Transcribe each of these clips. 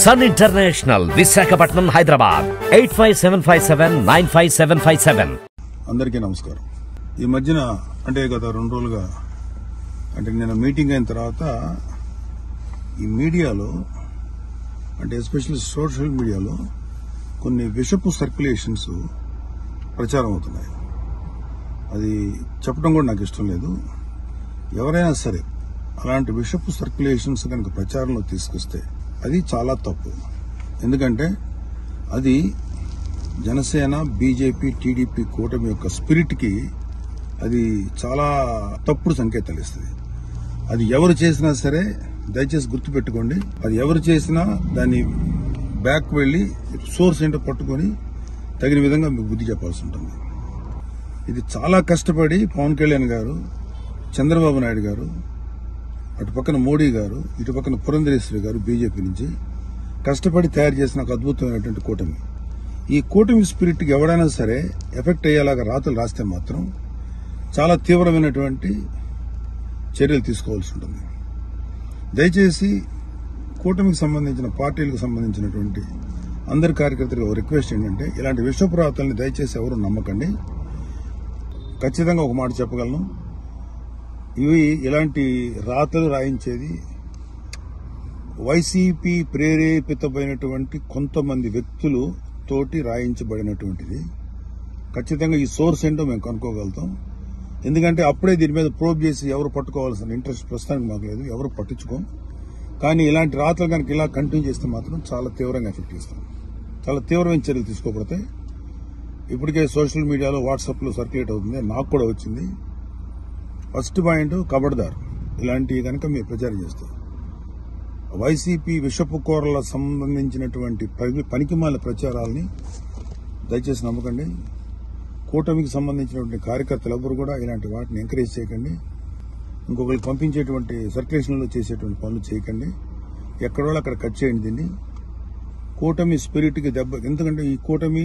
Sun international Visakhapatnam Hyderabad 8575795757. అందరికీ నమస్కారం. ఈ మధ్యన అంటే గత 2 రోజులుగా అంటే నేను మీటింగ్ అయిన తర్వాత ఈ మీడియాలో అంటే ఎస్పెషల్లీ సోషల్ మీడియాలో కొన్ని విషపు సర్క్యులేషన్స్ ప్రచారం అవుతున్నాయి. అది చెప్పడం కూడా నాకు ఇష్టం లేదు. ఎవరైనా సరే అలాంటి విషపు సర్క్యులేషన్స్ కనుక ప్రచారంలో తీసుకొస్తే అది చాలా తప్పు. ఎందుకంటే అది జనసేన, బీజేపీ, టీడీపీ కూటమి యొక్క స్పిరిట్ కి అది చాలా తప్పుడు సంకేతాలు ఇస్తుంది. అది ఎవరు చేసినా సరే దయచేసి గుర్తుపెట్టుకోండి. అది ఎవరు చేసినా దాన్ని బ్యాక్ వెళ్లి సోర్స్ ఏంటో పట్టుకుని తగిన విధంగా మీకు బుద్ధి చెప్పాల్సి ఉంటుంది. ఇది చాలా కష్టపడి పవన్ కళ్యాణ్ గారు, చంద్రబాబు నాయుడు గారు, అటు పక్కన మోడీ గారు, ఇటు పక్కన పురంధరేశ్వరి గారు బీజేపీ నుంచి కష్టపడి తయారు చేసిన ఒక అద్భుతమైనటువంటి కూటమి. ఈ కూటమి స్పిరిట్ కి ఎవడైనా సరే ఎఫెక్ట్ అయ్యేలాగా రాతలు రాస్తే మాత్రం చాలా తీవ్రమైనటువంటి చర్యలు తీసుకోవాల్సి ఉంటుంది. దయచేసి కూటమికి సంబంధించిన పార్టీలకు సంబంధించినటువంటి అందరి కార్యకర్తలకు రిక్వెస్ట్ ఏంటంటే ఇలాంటి విషపు రాతల్ని దయచేసి ఎవరు నమ్మకండి. ఖచ్చితంగా ఒక మాట చెప్పగలను, ఇవి ఇలాంటి రాతలు రాయించేది వైసీపీ ప్రేరేపితమైనటువంటి కొంతమంది వ్యక్తులు తోటి రాయించబడినటువంటిది. ఖచ్చితంగా ఈ సోర్స్ ఏంటో మేము కనుక్కోగలుగుతాం. ఎందుకంటే అప్పుడే దీని మీద ప్రోబ్ చేసి ఎవరు పట్టుకోవాల్సిన ఇంట్రెస్ట్ ప్రస్తుతానికి మాకు లేదు, ఎవరు పట్టించుకోం. కానీ ఇలాంటి రాతలు కనుక ఇలా కంటిన్యూ చేస్తే మాత్రం చాలా తీవ్రంగా ఎఫెక్ట్ చేస్తాం. చాలా తీవ్రమైన చర్యలు తీసుకోబడతాయి. ఇప్పటికే సోషల్ మీడియాలో వాట్సాప్ లో సర్క్యులేట్ అవుతుంది, నాకు కూడా వచ్చింది. ఫస్ట్ పాయింట్, కబడ్దార్ ఇలాంటివి కనుక మీరు ప్రచారం చేస్తారు. వైసీపీ విషపు కూరల సంబంధించినటువంటి పనికిమాల ప్రచారాలని దయచేసి నమ్మకండి. కూటమికి సంబంధించినటువంటి కార్యకర్తలు ఎవరు కూడా ఇలాంటి వాటిని ఎంకరేజ్ చేయకండి. ఇంకొకరికి పంపించేటువంటి సర్క్యులేషన్లో చేసేటువంటి పనులు చేయకండి. ఎక్కడో అక్కడ కట్ చేయండి దీన్ని. కూటమి స్పిరిట్ కి దెబ్బ. ఎందుకంటే ఈ కూటమి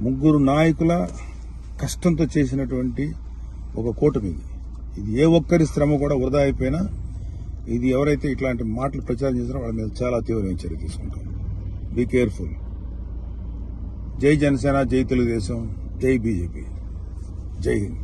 3 నాయకుల కష్టంతో చేసినటువంటి ఒక కూటమి. ఇది ఏ ఒక్కరి శ్రమ కూడా వృధా అయిపోయినా ఇది ఎవరైతే ఇట్లాంటి మాటలు ప్రచారం చేస్తారో వాళ్ళ మీద చాలా తీవ్రమైన చర్య తీసుకుంటాం. Be careful. జై జనసేన, జై తెలుగుదేశం, జై బీజేపీ, జై హింద్.